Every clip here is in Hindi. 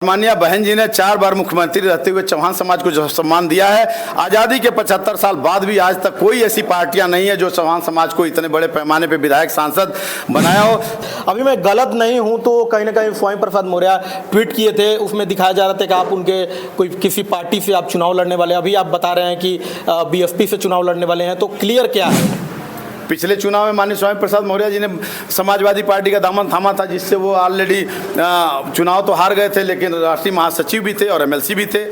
माननीय बहन जी ने 4 बार मुख्यमंत्री रहते हुए चौहान समाज को जो सम्मान दिया है, आज़ादी के 75 साल बाद भी आज तक कोई ऐसी पार्टियां नहीं है जो चौहान समाज को इतने बड़े पैमाने पे विधायक सांसद बनाया हो। अभी मैं गलत नहीं हूं तो कहीं ना कहीं स्वामी प्रसाद मौर्य ट्वीट किए थे, उसमें दिखाया जा रहा था कि आप उनके कोई किसी पार्टी से आप चुनाव लड़ने वाले हैं। अभी आप बता रहे हैं कि बीएसपी से चुनाव लड़ने वाले हैं, तो क्लियर क्या है? पिछले चुनाव में माननीय स्वामी प्रसाद मौर्य जी ने समाजवादी पार्टी का दामन थामा था, जिससे वो ऑलरेडी चुनाव तो हार गए थे, लेकिन राष्ट्रीय महासचिव भी थे और एमएलसी भी थे।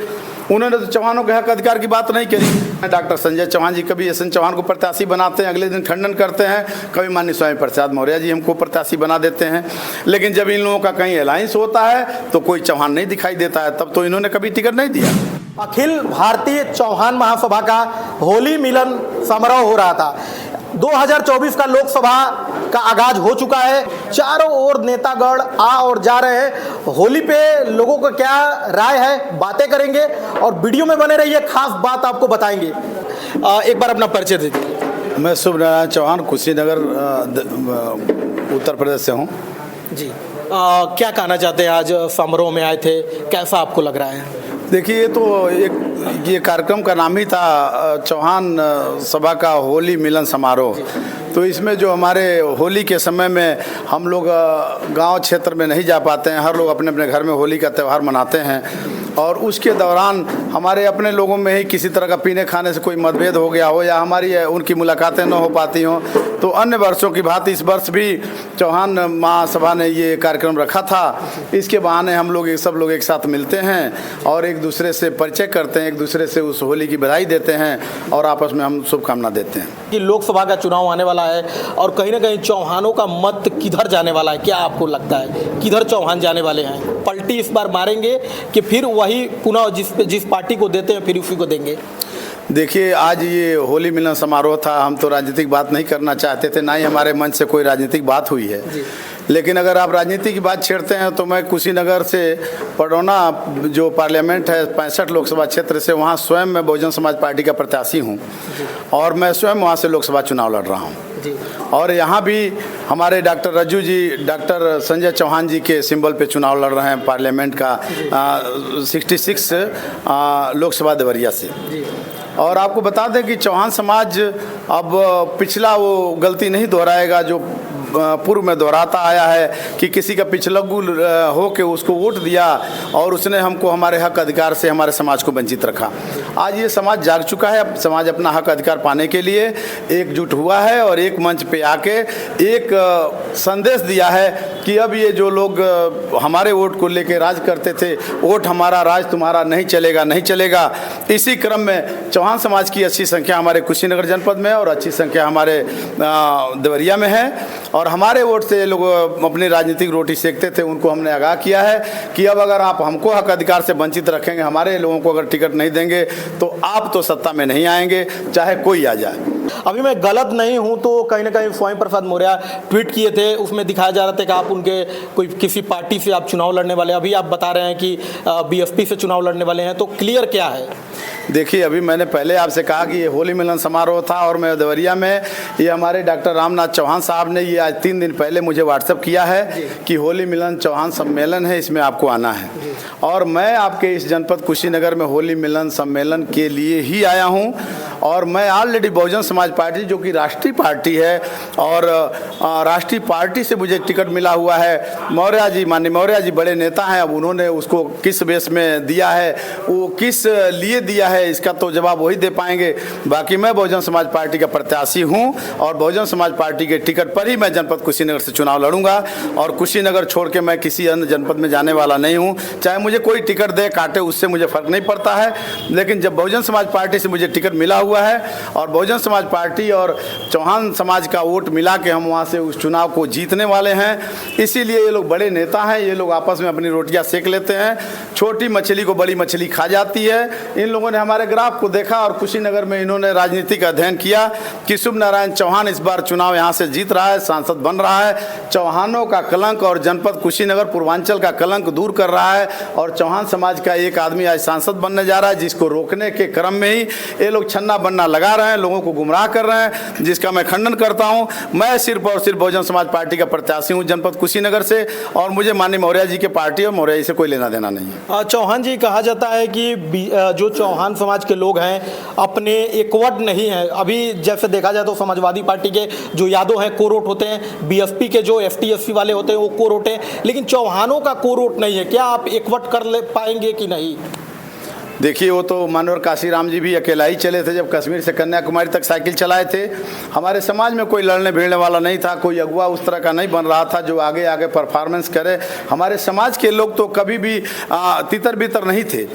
उन्होंने तो चौहानों के हक अधिकार की बात नहीं करी। डॉक्टर संजय चौहान जी कभी एस एन चौहान को प्रत्याशी बनाते हैं, अगले दिन खंडन करते हैं, कभी माननीय स्वामी प्रसाद मौर्य जी हमको प्रत्याशी बना देते हैं। लेकिन जब इन लोगों का कहीं अलायंस होता है तो कोई चौहान नहीं दिखाई देता है, तब तो इन्होंने कभी टिकट नहीं दिया। अखिल भारतीय चौहान महासभा का होली मिलन समारोह हो रहा था। 2024 का लोकसभा का आगाज हो चुका है। चारों ओर नेतागण आ और जा रहे हैं। होली पे लोगों का क्या राय है, बातें करेंगे और वीडियो में बने रहिए, खास बात आपको बताएंगे। एक बार अपना परिचय दे दीजिए। मैं शुभ नारायण चौहान, कुशीनगर उत्तर प्रदेश से हूँ जी। क्या कहना चाहते हैं? आज समारोह में आए थे, कैसा आपको लग रहा है? देखिए, तो ये कार्यक्रम का नाम ही था चौहान सभा का होली मिलन समारोह। तो इसमें जो हमारे होली के समय में हम लोग गांव क्षेत्र में नहीं जा पाते हैं, हर लोग अपने अपने घर में होली का त्यौहार मनाते हैं, और उसके दौरान हमारे अपने लोगों में ही किसी तरह का पीने खाने से कोई मतभेद हो गया हो या हमारी उनकी मुलाकातें न हो पाती हों, तो अन्य वर्षों की भांति इस वर्ष भी चौहान महासभा ने ये कार्यक्रम रखा था। इसके बहाने हम लोग सब लोग एक साथ मिलते हैं और एक दूसरे से परिचय करते हैं, एक दूसरे से उस होली की बधाई देते हैं और आपस में हम शुभकामना देते हैं कि लोकसभा का चुनाव आने वाला है और कहीं ना कहीं चौहानों का मत किधर जाने वाला है? क्या आपको लगता है किधर चौहान जाने वाले हैं? पलटी इस बार मारेंगे कि फिर वही पुनः जिस पार्टी को देते हैं फिर उसी को देंगे? देखिए, आज ये होली मिलन समारोह था। हम तो राजनीतिक बात नहीं करना चाहते थे, ना ही हमारे मन से कोई राजनीतिक बात हुई है। लेकिन अगर आप राजनीति की बात छेड़ते हैं तो मैं कुशीनगर से पडौना जो पार्लियामेंट है 65 लोकसभा क्षेत्र से, वहाँ स्वयं मैं बहुजन समाज पार्टी का प्रत्याशी हूँ और मैं स्वयं वहाँ से लोकसभा चुनाव लड़ रहा हूँ। और यहाँ भी हमारे डॉक्टर रज्जू जी डॉक्टर संजय चौहान जी के सिंबल पे चुनाव लड़ रहे हैं पार्लियामेंट का 66 लोकसभा देवरिया से। और आपको बता दें कि चौहान समाज अब पिछला वो गलती नहीं दोहराएगा जो पूर्व में दोहराता आया है कि किसी का पिछलग्गू हो के उसको वोट दिया और उसने हमको हमारे हक अधिकार से हमारे समाज को वंचित रखा। आज ये समाज जाग चुका है। अब समाज अपना हक अधिकार पाने के लिए एकजुट हुआ है और एक मंच पे आके एक संदेश दिया है कि अब ये जो लोग हमारे वोट को लेके राज करते थे, वोट हमारा राज तुम्हारा नहीं चलेगा, नहीं चलेगा। इसी क्रम में चौहान समाज की अच्छी संख्या हमारे कुशीनगर जनपद में और अच्छी संख्या हमारे देवरिया में है और हमारे वोट से लोग अपनी राजनीतिक रोटी सेकते थे, उनको हमने आगाह किया है कि अब अगर आप हमको हक अधिकार से वंचित रखेंगे, हमारे लोगों को अगर टिकट नहीं देंगे तो आप तो सत्ता में नहीं आएंगे, चाहे कोई आ जाए। अभी मैं गलत नहीं हूं तो कहीं ना कहीं स्वामी प्रसाद मौर्य ट्वीट किए थे, उसमें दिखाया जा रहा था कि आप उनके कोई किसी पार्टी से आप चुनाव लड़ने वाले हैं। अभी आप बता रहे हैं कि बीएसपी से चुनाव लड़ने वाले हैं, तो क्लियर क्या है? देखिए, अभी मैंने पहले आपसे कहा कि ये होली मिलन समारोह था और मैं देवरिया में, ये हमारे डॉक्टर रामनाथ चौहान साहब ने ये आज 3 दिन पहले मुझे व्हाट्सएप किया है कि होली मिलन चौहान सम्मेलन है, इसमें आपको आना है। और मैं आपके इस जनपद कुशीनगर में होली मिलन सम्मेलन के लिए ही आया हूँ और मैं ऑलरेडी बहुजन समाज पार्टी जो कि राष्ट्रीय पार्टी है और राष्ट्रीय पार्टी से मुझे टिकट मिला हुआ है। मौर्य जी, माननीय मौर्य जी बड़े नेता हैं, अब उन्होंने उसको किस बेस में दिया है, वो किस लिए दिया है, इसका तो जवाब वही दे पाएंगे। बाकी मैं बहुजन समाज पार्टी का प्रत्याशी हूं और बहुजन समाज पार्टी के टिकट पर ही मैं जनपद कुशीनगर से चुनाव लड़ूंगा और कुशीनगर छोड़ के मैं किसी अन्य जनपद में जाने वाला नहीं हूं। चाहे मुझे कोई टिकट दे काटे, उससे मुझे फर्क नहीं पड़ता है, लेकिन जब बहुजन समाज पार्टी से मुझे टिकट मिला हुआ है और बहुजन समाज पार्टी और चौहान समाज का वोट मिला के हम वहाँ से उस चुनाव को जीतने वाले हैं, इसीलिए ये लोग बड़े नेता हैं, ये लोग आपस में अपनी रोटियाँ सेक लेते हैं। छोटी मछली को बड़ी मछली खा जाती है। इन लोगों ने हमारे ग्राफ को देखा और कुशीनगर में इन्होंने राजनीतिक अध्ययन किया कि शुभ नारायण चौहान इस बार चुनाव यहाँ से जीत रहा है, सांसद बन रहा है, चौहानों का कलंक और जनपद कुशीनगर पूर्वांचल का कलंक दूर कर रहा है और चौहान समाज का एक आदमी आज सांसद बनने जा रहा है, जिसको रोकने के क्रम में ही ये लोग छन्ना बनना लगा रहे हैं, लोगों को गुमराह कर रहे हैं, जिसका मैं खंडन करता हूं। मैं सिर्फ और सिर्फ बहुजन समाज पार्टी का प्रत्याशी हूं जनपद कुशीनगर से, और मुझे माननीय मौर्य जी के पार्टी और मौर्य जी से कोई लेना देना नहीं है। चौहान जी, कहा जाता है कि जो चौहान समाज के लोग हैं अपने एकवट नहीं है। अभी जैसे देखा जाए तो समाजवादी पार्टी के जो यादव हैं कोरोट होते हैं, बीएसपी के जो FTSC वाले होते हैं वो कोरोट हैं, लेकिन चौहानों का कोरोट नहीं है। क्या आप एकवट कर ले पाएंगे कि नहीं? देखिए, वो तो मानवर काशीराम जी भी अकेला ही चले थे जब कश्मीर से कन्याकुमारी तक साइकिल चलाए थे। हमारे समाज में कोई लड़ने भिड़ने वाला नहीं था, कोई अगुआ उस तरह का नहीं बन रहा था जो आगे आगे परफॉर्मेंस करे। हमारे समाज के लोग तो कभी भी तितर बितर नहीं थे,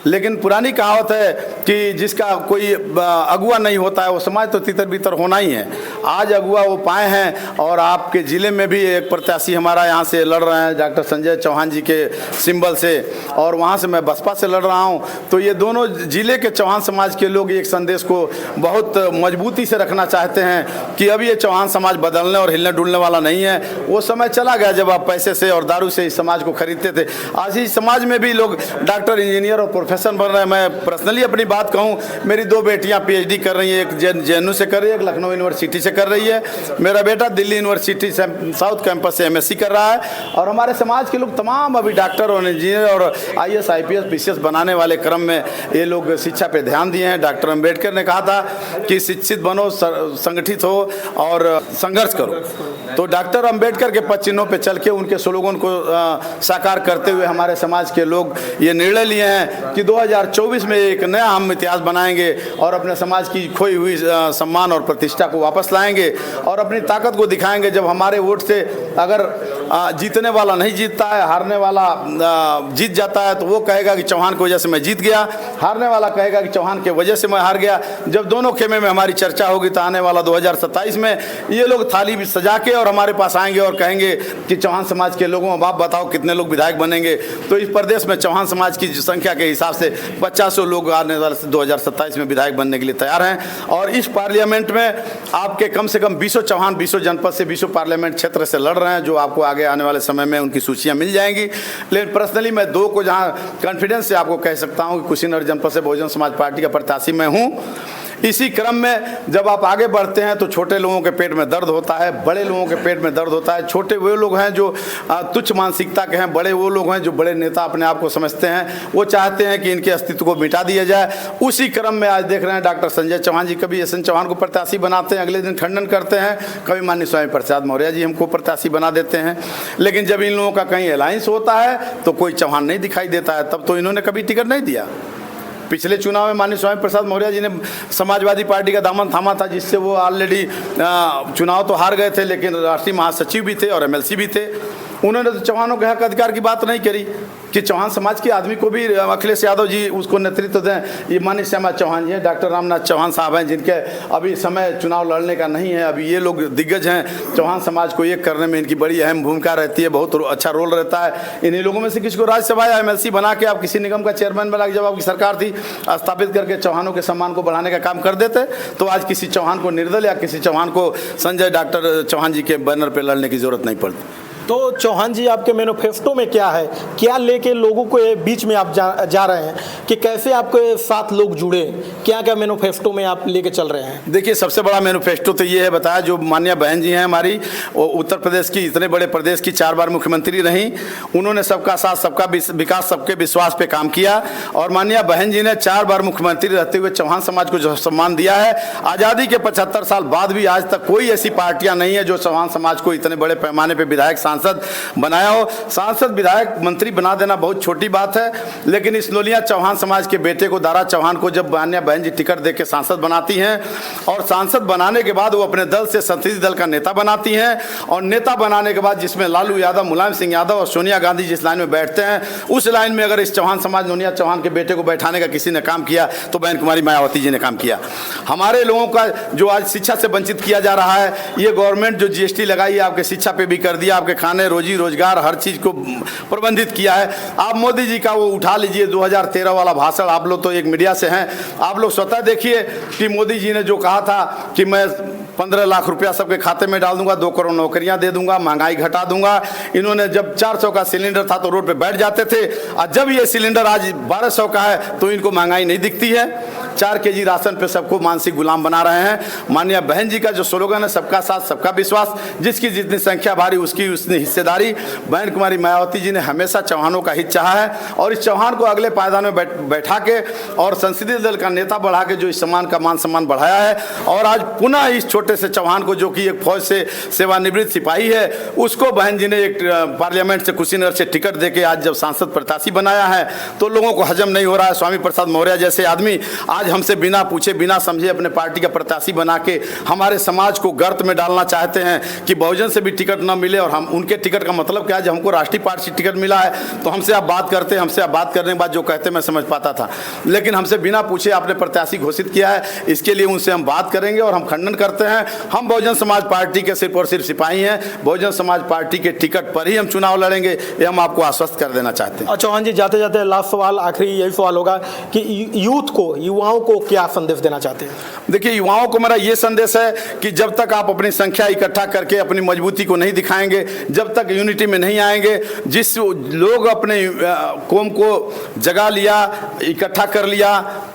लेकिन पुरानी कहावत है कि जिसका कोई अगुआ नहीं होता है वो समाज तो तितर बितर होना ही है। आज अगुआ वो पाए हैं, और आपके ज़िले में भी एक प्रत्याशी हमारा यहाँ से लड़ रहे हैं डॉक्टर संजय चौहान जी के सिंबल से, और वहाँ से मैं बसपा से लड़ रहा हूँ। तो ये दोनों ज़िले के चौहान समाज के लोग एक संदेश को बहुत मजबूती से रखना चाहते हैं कि अब ये चौहान समाज बदलने और हिलने डुलने वाला नहीं है। वो समय चला गया जब आप पैसे से और दारू से इस समाज को खरीदते थे। आज इस समाज में भी लोग डॉक्टर, इंजीनियर और प्रोफेसर बन रहे हैं। मैं पर्सनली अपनी बात कहूं, मेरी 2 बेटियां PhD कर रही हैं, एक JNU से कर रही है, एक लखनऊ यूनिवर्सिटी से कर रही है। मेरा बेटा दिल्ली यूनिवर्सिटी से साउथ कैंपस से MSc कर रहा है। और हमारे समाज के लोग तमाम अभी डॉक्टर और इंजीनियर और IAS IPS PCS बनाने वाले क्रम में ये लोग शिक्षा पे ध्यान दिए हैं। डॉक्टर अम्बेडकर ने कहा था कि शिक्षित बनो, संगठित हो और संघर्ष करो। तो डॉक्टर अम्बेडकर के पद चिन्हों पे चल के उनके स्लोगन को साकार करते हुए हमारे समाज के लोग ये निर्णय लिए हैं कि 2024 में एक नया हम इतिहास बनाएंगे और अपने समाज की खोई हुई सम्मान और प्रतिष्ठा को वापस लाएंगे और अपनी ताकत को दिखाएंगे। जब हमारे वोट से अगर जीतने वाला नहीं जीतता है, हारने वाला जीत जाता है, तो वो कहेगा कि चौहान की वजह से मैं जीत गया, हारने वाला कहेगा कि चौहान की वजह से मैं हार गया। जब दोनों खेमे में हमारी चर्चा होगी तो आने वाला 2027 में ये लोग थाली भी सजा के और हमारे पास आएंगे और कहेंगे कि चौहान समाज के लोगों, अब आप बताओ कितने लोग विधायक बनेंगे। तो इस प्रदेश में चौहान समाज की संख्या के हिसाब से 50 लोग आने वाले 2027 में विधायक बनने के लिए तैयार हैं। और इस पार्लियामेंट में आपके कम से कम 20 चौहान 20 जनपद से 20 पार्लियामेंट क्षेत्र से लड़ रहे हैं, जो आपको आगे आने वाले समय में उनकी सूचियां मिल जाएंगी। लेकिन पर्सनली मैं 2 को जहां कॉन्फिडेंस से आपको कह सकता हूं कि कुशीनगर जनपद से बहुजन समाज पार्टी का प्रत्याशी मैं हूं। इसी क्रम में जब आप आगे बढ़ते हैं तो छोटे लोगों के पेट में दर्द होता है, बड़े लोगों के पेट में दर्द होता है। छोटे वो लोग हैं जो तुच्छ मानसिकता के हैं, बड़े वो लोग हैं जो बड़े नेता अपने आप को समझते हैं, वो चाहते हैं कि इनके अस्तित्व को मिटा दिया जाए। उसी क्रम में आज देख रहे हैं डॉक्टर संजय चौहान जी, कभी SN चौहान को प्रत्याशी बनाते हैं, अगले दिन खंडन करते हैं, कभी माननीय स्वामी प्रसाद मौर्य जी हमको प्रत्याशी बना देते हैं। लेकिन जब इन लोगों का कहीं अलायंस होता है तो कोई चौहान नहीं दिखाई देता है। तब तो इन्होंने कभी टिकट नहीं दिया। पिछले चुनाव में माननीय स्वामी प्रसाद मौर्य जी ने समाजवादी पार्टी का दामन थामा था, जिससे वो ऑलरेडी चुनाव तो हार गए थे, लेकिन राष्ट्रीय महासचिव भी थे और MLC भी थे। उन्होंने तो चौहानों के हक अधिकार की बात नहीं करी कि चौहान समाज के आदमी को भी अखिलेश यादव जी उसको नेतृत्व दें। ये माननीय श्यामा चौहान जी हैं, डॉक्टर रामनाथ चौहान साहब हैं, जिनके अभी समय चुनाव लड़ने का नहीं है। अभी ये लोग दिग्गज हैं, चौहान समाज को एक करने में इनकी बड़ी अहम भूमिका रहती है, बहुत अच्छा रोल रहता है। इन्हीं लोगों में से किसी को राज्यसभा या MLC बना के आप किसी निगम का चेयरमैन बना के जब आपकी सरकार थी स्थापित करके चौहानों के सम्मान को बढ़ाने का काम कर देते, तो आज किसी चौहान को निर्दल या किसी चौहान को संजय डॉक्टर चौहान जी के बैनर पर लड़ने की जरूरत नहीं पड़ती। तो चौहान जी, आपके मैनिफेस्टो में क्या है, क्या लेके लोगों को बीच में आप जा रहे हैं कि कैसे आपके साथ लोग जुड़े, क्या क्या मैनिफेस्टो में आप लेके चल रहे हैं? देखिए, सबसे बड़ा मैनिफेस्टो तो ये है बताया, जो माननीय बहन जी हैं हमारी, वो उत्तर प्रदेश की, इतने बड़े प्रदेश की 4 बार मुख्यमंत्री रहीं। उन्होंने सबका साथ, सबका विकास, सबके विश्वास पे काम किया। और माननीय बहन जी ने 4 बार मुख्यमंत्री रहते हुए चौहान समाज को जो सम्मान दिया है, आज़ादी के 75 साल बाद भी आज तक कोई ऐसी पार्टियां नहीं है जो चौहान समाज को इतने बड़े पैमाने पर विधायक सांसद बनाया हो। सांसद, विधायक, मंत्री बना देना बहुत छोटी बात है, लेकिन इस नोलिया चौहान समाज के बेटे को, दारा चौहान को, जब मान्या बहन जी टिकट देकर सांसद बनाती हैं और सांसद बनाने के बाद वो अपने दल से संसदीय दल का नेता बनाती हैं, और नेता बनाने के बाद जिसमें लालू यादव, मुलायम सिंह यादव और सोनिया गांधी जिस लाइन में बैठते हैं, उस लाइन में अगर इस चौहान समाज, नोनिया चौहान के बेटे को बैठाने का किसी ने काम किया तो बहन कुमारी मायावती जी ने काम किया। हमारे लोगों का जो आज शिक्षा से वंचित किया जा रहा है, ये गवर्नमेंट जो GST लगाई है, आपके शिक्षा पे भी कर दिया, आपके खाने, रोजी रोजगार, हर चीज को प्रबंधित किया है। आप मोदी जी का वो उठा लीजिए 2013 वाला भाषण, आप लोग तो एक मीडिया से हैं, आप लोग स्वतः देखिए कि मोदी जी ने जो कहा था कि मैं 15 लाख रुपया सबके खाते में डाल दूंगा, 2 करोड़ नौकरियां दे दूंगा, महंगाई घटा दूंगा। इन्होंने जब 400 का सिलेंडर था तो रोड पे बैठ जाते थे, और जब ये सिलेंडर आज 1200 का है तो इनको महंगाई नहीं दिखती है। 4 केजी राशन पे सबको मानसिक गुलाम बना रहे हैं। माननीय बहन जी का जो स्लोगन है सबका साथ सबका विश्वास, जिसकी जितनी संख्या भारी उसकी उसने हिस्सेदारी, बहन कुमारी मायावती जी ने हमेशा चौहानों का हित चाहा है और इस चौहान को अगले पायदान में बैठा के और संसदीय दल का नेता बढ़ा के जो इस सम्मान का मान सम्मान बढ़ाया है और आज पुनः इस छोटे से चौहान को जो कि एक फौज से सेवानिवृत्त सिपाही है उसको बहन जी ने एक पार्लियामेंट से कुशीनगर से टिकट देके आज जब सांसद प्रत्याशी बनाया है तो लोगों को हजम नहीं हो रहा है। स्वामी प्रसाद मौर्य जैसे आदमी आज हमसे बिना पूछे बिना समझे अपने पार्टी का प्रत्याशी बना के हमारे समाज को गर्त में डालना चाहते हैं कि बहुजन से भी टिकट न मिले और हम उनके टिकट का मतलब क्या, आज हमको राष्ट्रीय पार्टी से टिकट मिला है तो हमसे आप बात करते हैं, हमसे आप बात करने के बाद जो कहते मैं समझ पाता था, लेकिन हमसे बिना पूछे आपने प्रत्याशी घोषित किया है। इसके लिए उनसे हम बात करेंगे और हम खंडन करते हैं। हम बहुजन समाज पार्टी के सिर्फ और सिर्फ सिपाही हैं, बहुजन समाज पार्टी के टिकट पर ही हम चुनाव लड़ेंगे, ये हम आपको आश्वस्त कर देना चाहते हैं। चौहान जी, जाते जाते लास्ट सवाल, आखिरी यही सवाल होगा कि यूथ को, युवाओं को क्या संदेश देना चाहते हैं? देखिए, युवाओं को मेरा ये संदेश है कि जब तक आप अपनी संख्या इकट्ठा करके अपनी मजबूती को नहीं दिखाएंगे, जब तक यूनिटी में नहीं आएंगे, जिस लोग अपने कौम को जगा लिया, इकट्ठा कर लिया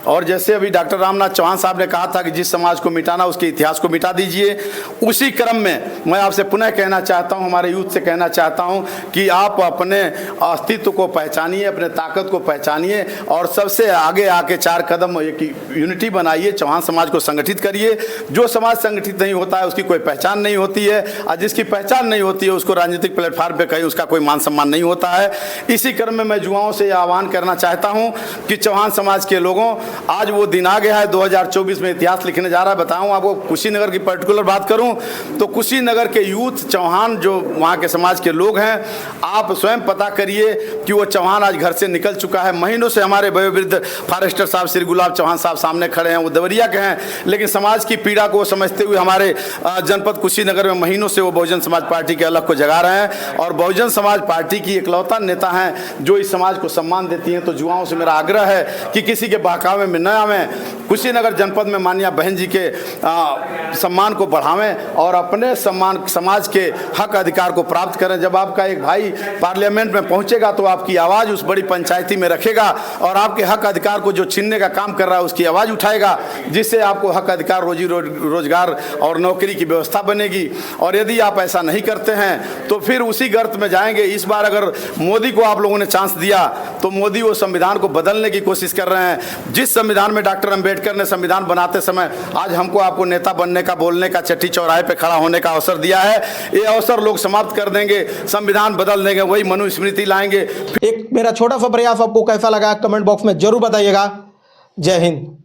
और जैसे अभी डॉक्टर रामनाथ चौहान साहब ने कहा था कि जिस समाज को मिटाना उसके इतिहास को मिटा दीजिए, उसी क्रम में मैं आपसे पुनः कहना चाहता हूं, हमारे यूथ से कहना चाहता हूं कि आप अपने अस्तित्व को पहचानिए, अपने ताकत को पहचानिए और सबसे आगे आके 4 कदम एक यूनिटी बनाइए, चौहान समाज को संगठित करिए। जो समाज संगठित नहीं होता है उसकी कोई पहचान नहीं होती है और जिसकी पहचान नहीं होती है उसको राजनीतिक प्लेटफॉर्म पे कहीं उसका कोई मान सम्मान नहीं होता है। इसी क्रम में मैं युवाओं से आह्वान करना चाहता हूं कि चौहान समाज के लोगों, आज वो दिन आ गया है, 2024 में इतिहास लिखने जा रहा है। बताऊं आपको, कुशीनगर की पर्टिकुलर बात करूं तो कुशीनगर के यूथ चौहान जो वहाँ के समाज के लोग हैं, आप स्वयं पता करिए कि वो चौहान आज घर से निकल चुका है। महीनों से हमारे वयोवृद्ध फॉरेस्टर साहब श्री गुलाब चौहान साहब सामने खड़े हैं, वो देवरिया के हैं, लेकिन समाज की पीड़ा को समझते हुए हमारे जनपद कुशीनगर में महीनों से वो बहुजन समाज पार्टी के अलग को जगा रहे हैं और बहुजन समाज पार्टी की इकलौता नेता हैं जो इस समाज को सम्मान देती हैं। तो युवाओं से मेरा आग्रह है कि किसी के बहकावे में न आवें, कुशीनगर जनपद में माननीय बहन जी के सम्मान को बढ़ावें और अपने सम्मान समाज के हक अधिकार को प्राप्त करें। जब आपका एक भाई पार्लियामेंट में पहुंचेगा तो आपकी आवाज़ उस बड़ी पंचायती में रखेगा और आपके हक अधिकार को जो छीनने का काम कर रहा है उसकी आवाज़ उठाएगा, जिससे आपको हक अधिकार, रोजी रोजगार और नौकरी की व्यवस्था बनेगी। और यदि आप ऐसा नहीं करते हैं तो फिर उसी गर्त में जाएंगे। इस बार अगर मोदी को आप लोगों ने चांस दिया तो मोदी वो संविधान को बदलने की कोशिश कर रहे हैं। जिस संविधान में डॉक्टर अंबेडकर ने संविधान बनाते समय आज हमको आपको नेता बनने का, बोलने का, चट्टी चौराहे पे खड़ा होने का अवसर दिया है, ये अवसर लोग समाप्त कर देंगे, संविधान बदल देंगे, वही मनुस्मृति लाएंगे। एक मेरा छोटा सा प्रयास आपको कैसा लगा कमेंट बॉक्स में जरूर बताइएगा। जय हिंद।